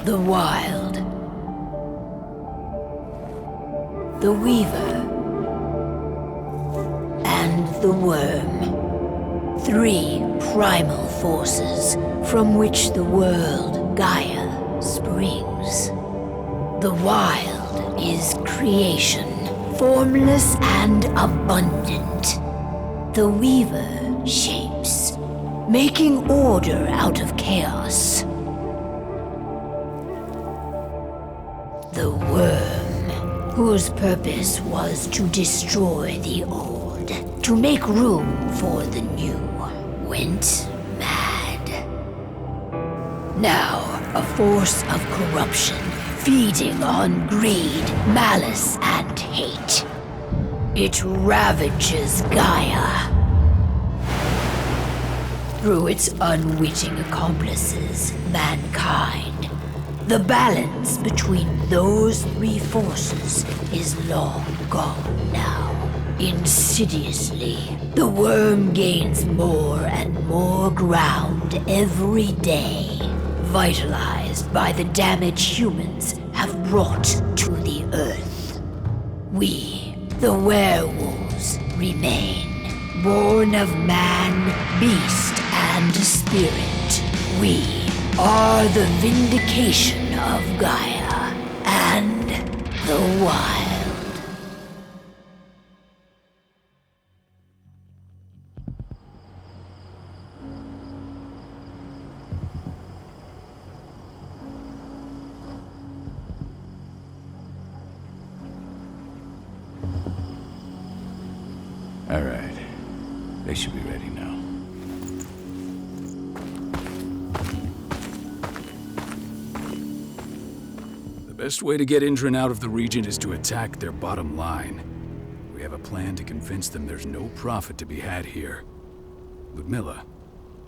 The Wild. The Weaver. And the Worm. 3 primal forces from which the world, Gaia, springs. The Wild is creation, formless and abundant. The Weaver shapes, making order out of chaos. The Worm, whose purpose was to destroy the old, to make room for the new, went mad. Now, a force of corruption, feeding on greed, malice, and hate. It ravages Gaia. Through its unwitting accomplices, mankind, the balance between those 3 forces is long gone now. Insidiously, the Worm gains more and more ground every day, vitalized by the damage humans have brought to the Earth. We, the werewolves, remain, born of man, beast, and spirit. We are the vindication of Gaia and the Wild. All right. They should be ready now. The best way to get Indran out of the region is to attack their bottom line. We have a plan to convince them there's no profit to be had here. Ludmilla,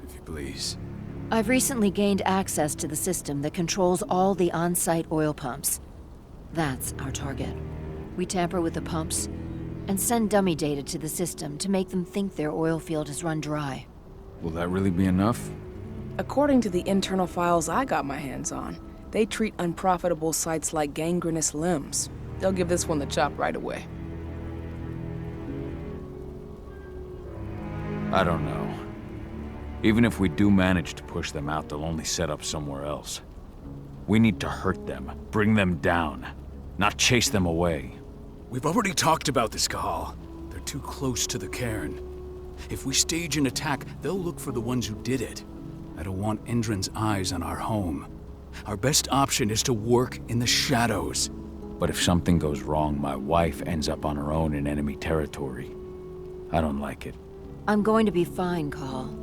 if you please. I've recently gained access to the system that controls all the on-site oil pumps. That's our target. We tamper with the pumps and send dummy data to the system to make them think their oil field has run dry. Will that really be enough? According to the internal files I got my hands on, they treat unprofitable sites like gangrenous limbs. They'll give this one the chop right away. I don't know. Even if we do manage to push them out, they'll only set up somewhere else. We need to hurt them, bring them down, not chase them away. We've already talked about this, Kahal. They're too close to the cairn. If we stage an attack, they'll look for the ones who did it. I don't want Indran's eyes on our home. Our best option is to work in the shadows. But if something goes wrong, my wife ends up on her own in enemy territory. I don't like it. I'm going to be fine, Kahal.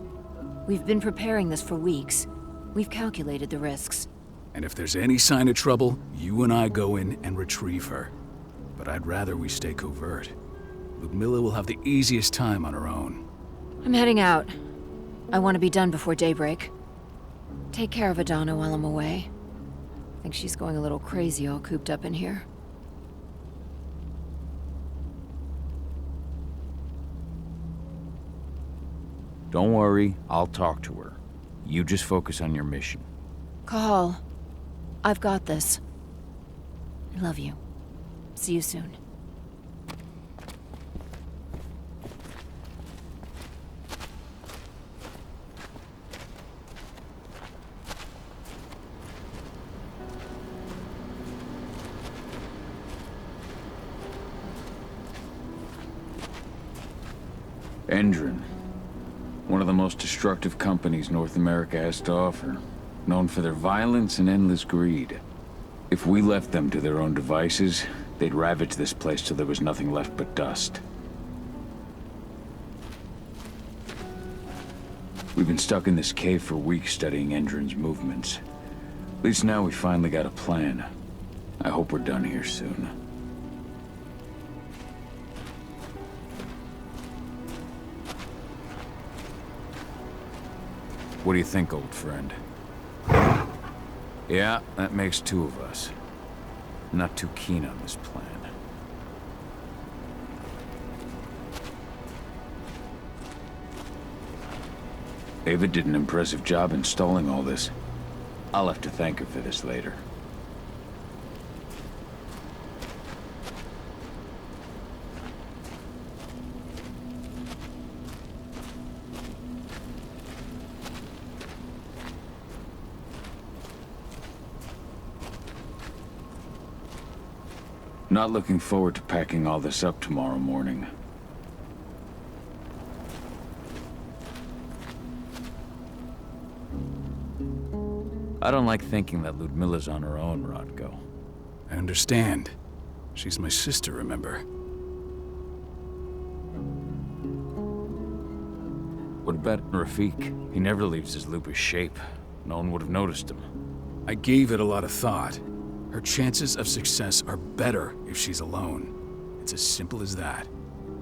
We've been preparing this for weeks. We've calculated the risks. And if there's any sign of trouble, you and I go in and retrieve her. But I'd rather we stay covert. Ludmilla will have the easiest time on her own. I'm heading out. I want to be done before daybreak. Take care of Adana while I'm away. I think she's going a little crazy all cooped up in here. Don't worry, I'll talk to her. You just focus on your mission. Kahal, I've got this. I love you. See you soon. Indran. One of the most destructive companies North America has to offer. Known for their violence and endless greed. If we left them to their own devices, they'd ravage this place till there was nothing left but dust. We've been stuck in this cave for weeks studying Indran's movements. At least now we finally got a plan. I hope we're done here soon. What do you think, old friend? Yeah, that makes 2 of us. Not too keen on this plan. Ava did an impressive job installing all this. I'll have to thank her for this later. Not looking forward to packing all this up tomorrow morning. I don't like thinking that Ludmilla's on her own, Rodko. I understand. She's my sister, remember? What about Rafik? He never leaves his lupus shape. No one would have noticed him. I gave it a lot of thought. Her chances of success are better if she's alone. It's as simple as that.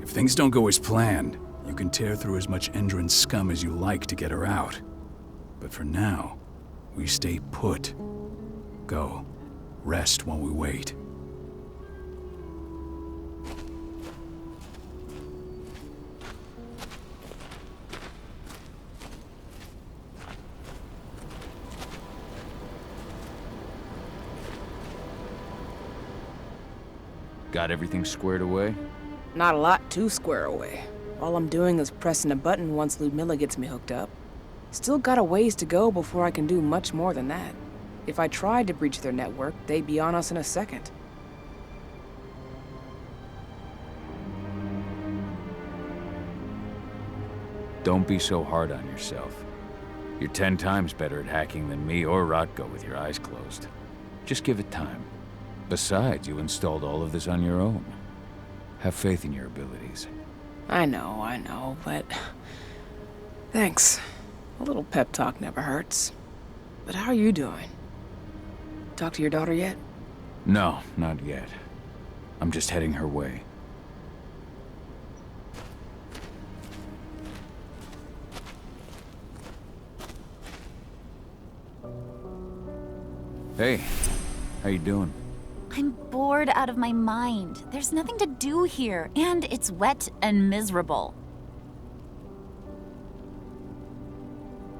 If things don't go as planned, you can tear through as much Endron scum as you like to get her out. But for now, we stay put. Go. Rest while we wait. Got everything squared away? Not a lot to square away. All I'm doing is pressing a button once Ludmilla gets me hooked up. Still got a ways to go before I can do much more than that. If I tried to breach their network, they'd be on us in a second. Don't be so hard on yourself. You're 10 times better at hacking than me or Rodko with your eyes closed. Just give it time. Besides, you installed all of this on your own. Have faith in your abilities. I know, but... Thanks. A little pep talk never hurts. But how are you doing? Talk to your daughter yet? No, not yet. I'm just heading her way. Hey, how you doing? I'm bored out of my mind. There's nothing to do here, and it's wet and miserable.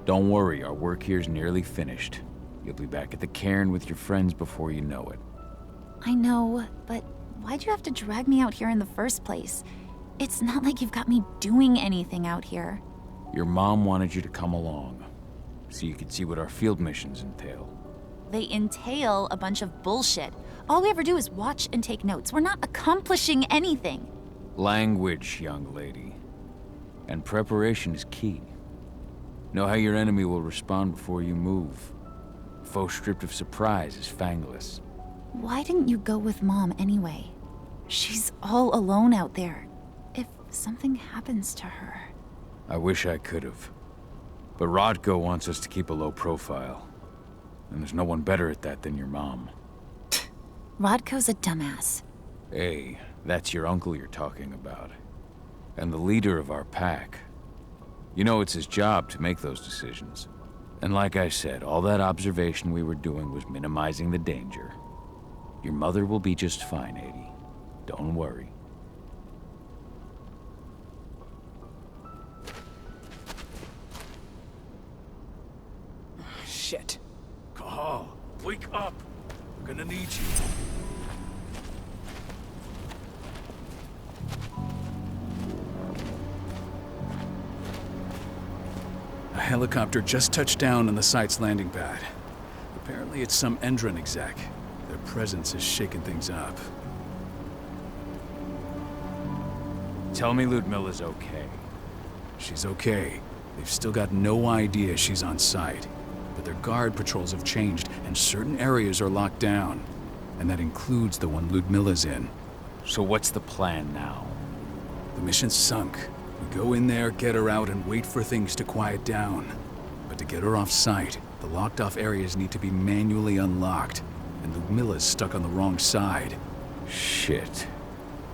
Don't worry, our work here's nearly finished. You'll be back at the cairn with your friends before you know it. I know, but why'd you have to drag me out here in the first place? It's not like you've got me doing anything out here. Your mom wanted you to come along, so you could see what our field missions entail. They entail a bunch of bullshit. All we ever do is watch and take notes. We're not accomplishing anything. Language, young lady. And preparation is key. Know how your enemy will respond before you move. A foe stripped of surprise is fangless. Why didn't you go with Mom anyway? She's all alone out there. If something happens to her... I wish I could have. But Rodko wants us to keep a low profile. And there's no one better at that than your mom. Rodko's a dumbass. Hey, that's your uncle you're talking about. And the leader of our pack. You know it's his job to make those decisions. And like I said, all that observation we were doing was minimizing the danger. Your mother will be just fine, Adie. Don't worry. Shit. Cahal, wake up. We're gonna need you. A helicopter just touched down on the site's landing pad. Apparently it's some Endron exec. Their presence is shaking things up. Tell me Ludmilla's okay. She's okay. They've still got no idea she's on site. But their guard patrols have changed, and certain areas are locked down. And that includes the one Ludmilla's in. So what's the plan now? The mission's sunk. We go in there, get her out, and wait for things to quiet down. But to get her off site, the locked-off areas need to be manually unlocked. And Ludmilla's stuck on the wrong side. Shit.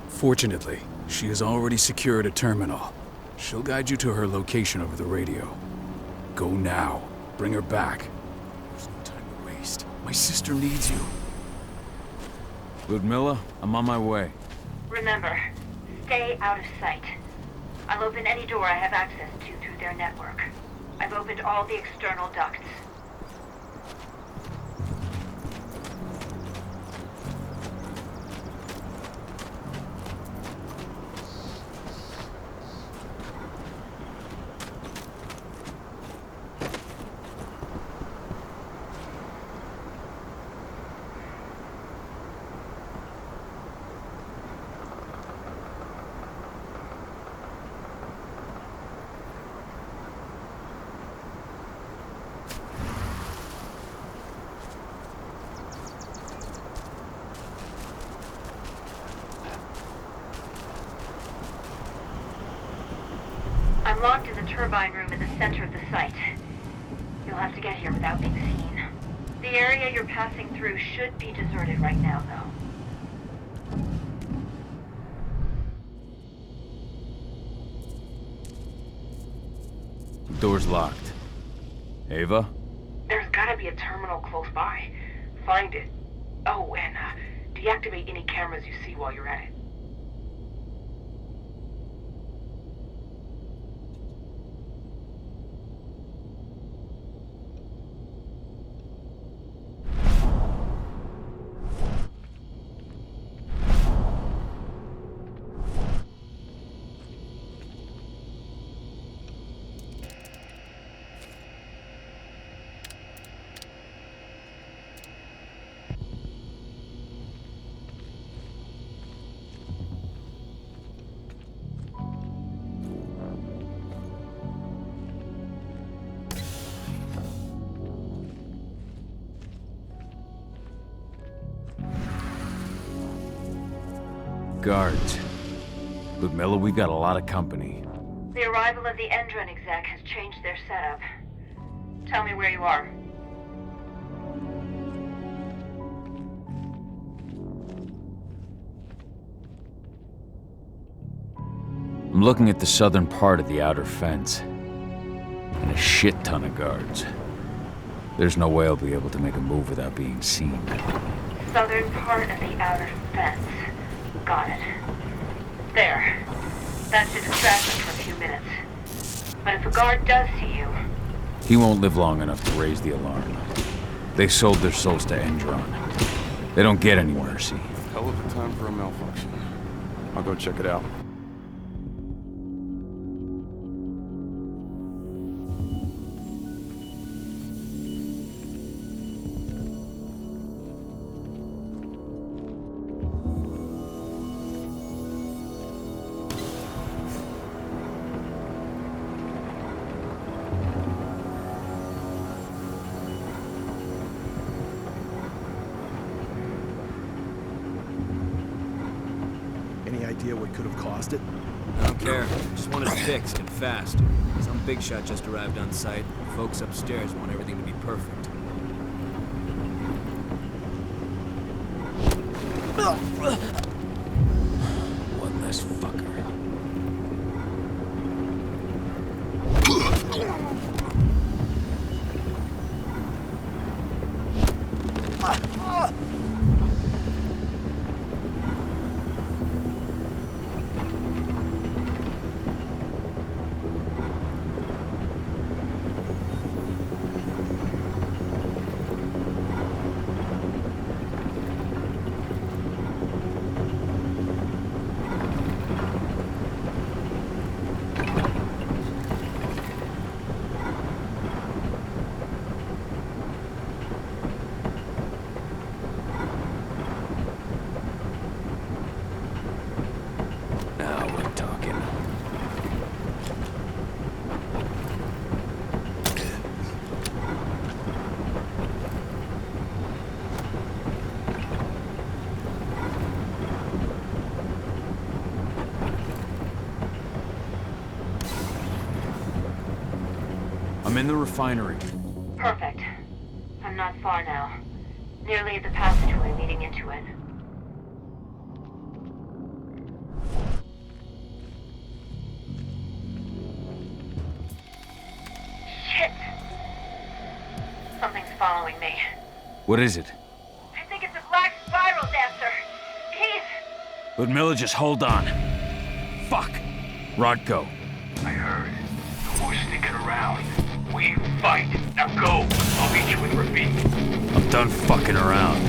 Fortunately, she has already secured a terminal. She'll guide you to her location over the radio. Go now. Bring her back. There's no time to waste. My sister needs you. Ludmilla, I'm on my way. Remember, stay out of sight. I'll open any door I have access to through their network. I've opened all the external ducts. I'm locked in the turbine room in the center of the site. You'll have to get here without being seen. The area you're passing through should be deserted right now, though. Door's locked. Ava? There's gotta be a terminal close by. Find it. Oh, and deactivate any cameras you see while you're at it. Guards. Ludmilla, we've got a lot of company. The arrival of the Endron exec has changed their setup. Tell me where you are. I'm looking at the southern part of the outer fence. And a shit ton of guards. There's no way I'll be able to make a move without being seen. Southern part of the outer fence. Got it. There. That should distract them for a few minutes. But if a guard does see you... He won't live long enough to raise the alarm. They sold their souls to Endron. They don't get any mercy. Hell of a time for a malfunction. I'll go check it out. Any idea what could have caused it? I don't care. Just want it fixed and fast. Some big shot just arrived on site. Folks upstairs want everything to be perfect. One less fucker. I'm in the refinery. Perfect. I'm not far now. Nearly at the passageway leading into it. Shit! Something's following me. What is it? I think it's a black spiral dancer. He's... Ludmilla, just hold on. Fuck! Rodko. I heard. No more sneaking around. We fight. Now go. I'll meet you in Ravine. I'm done fucking around.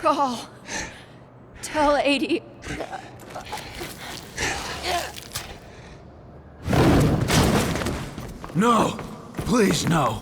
Call. Tell 80. No! Please, no!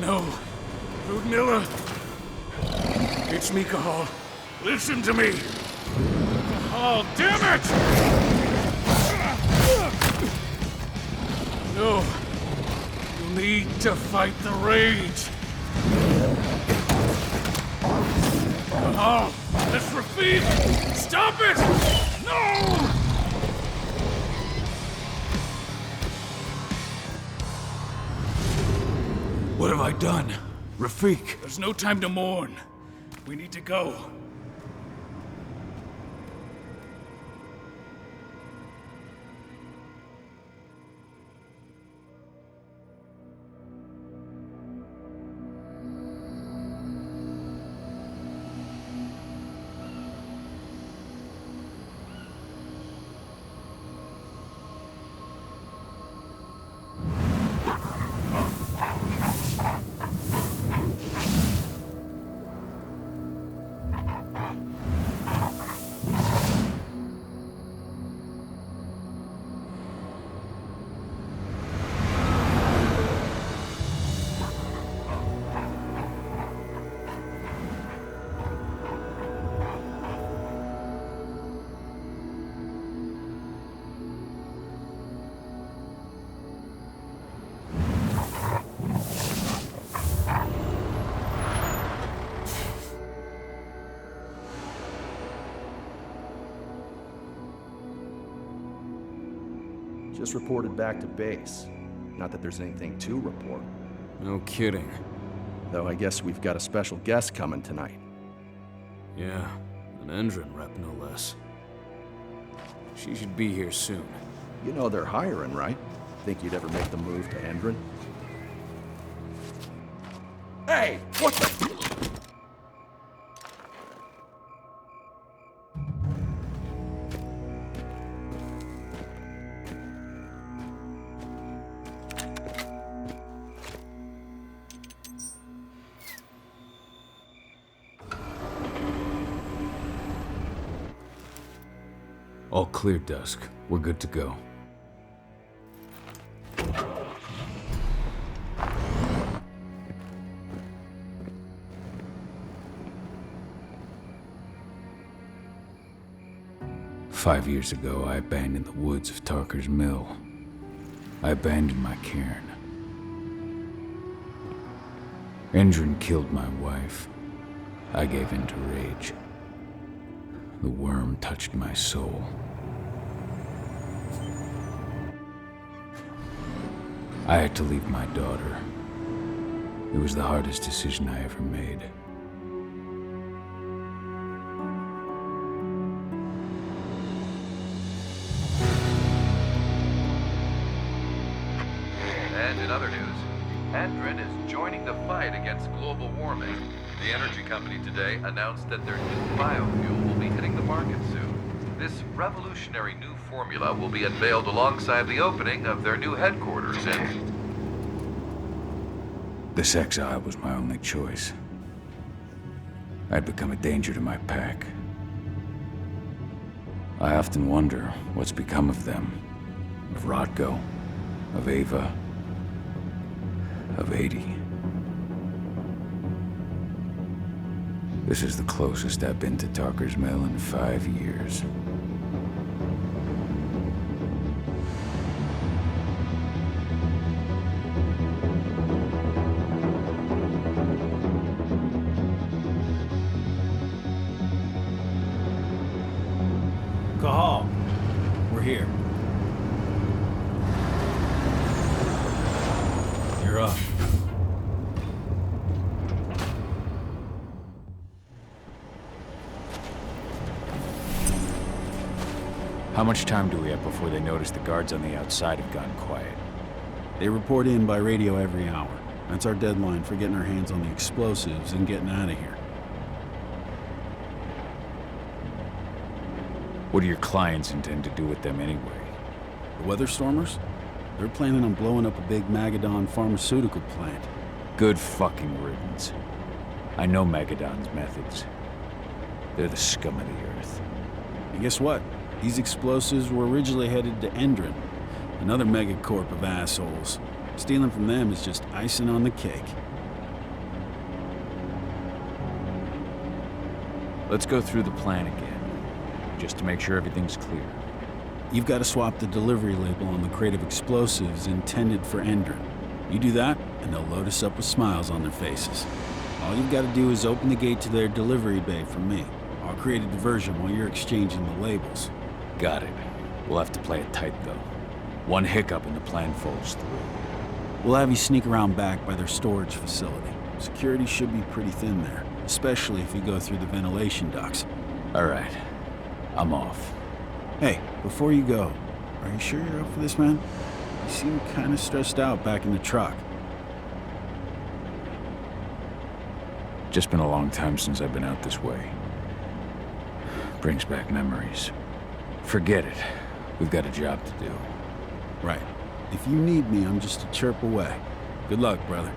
No. Ludmilla. It's me, Cahal. Listen to me. Cahal, damn it! No. You need to fight the rage. Cahal, that's Rafik! Stop it! No! What have I done? Rafik. There's no time to mourn. We need to go. Just reported back to base. Not that there's anything to report. No kidding. Though I guess we've got a special guest coming tonight. Yeah, an Endron rep, no less. She should be here soon. You know they're hiring, right? Think you'd ever make the move to Endron? Hey! What the... All clear, Dusk. We're good to go. "5 years ago, I abandoned the woods of Tarker's Mill. I abandoned my cairn. Endrin killed my wife. I gave in to rage. The worm touched my soul. I had to leave my daughter. It was the hardest decision I ever made. And in other news, Endrin is joining the fight against global warming. The energy company today announced that their new biofuel will be hitting the market soon. This revolutionary new formula will be unveiled alongside the opening of their new headquarters in... This exile was my only choice. I'd become a danger to my pack. I often wonder what's become of them. Of Rodko, of Ava, of 80. This is the closest I've been to Tarker's Mill in 5 years. Cahal, we're here. You're up. How much time do we have before they notice the guards on the outside have gone quiet? They report in by radio every hour. That's our deadline for getting our hands on the explosives and getting out of here. What do your clients intend to do with them anyway? The Weatherstormers? They're planning on blowing up a big Magadon pharmaceutical plant. Good fucking riddance. I know Magadon's methods. They're the scum of the earth. And guess what? These explosives were originally headed to Endrin, another megacorp of assholes. Stealing from them is just icing on the cake. Let's go through the plan again, just to make sure everything's clear. You've got to swap the delivery label on the crate of explosives intended for Endrin. You do that, and they'll load us up with smiles on their faces. All you've got to do is open the gate to their delivery bay for me. I'll create a diversion while you're exchanging the labels. Got it. We'll have to play it tight, though. One hiccup and the plan falls through. We'll have you sneak around back by their storage facility. Security should be pretty thin there, especially if you go through the ventilation ducts. All right. I'm off. Hey, before you go, are you sure you're up for this, man? You seem kind of stressed out back in the truck. Just been a long time since I've been out this way. Brings back memories. Forget it. We've got a job to do. Right. If you need me, I'm just a chirp away. Good luck, brother.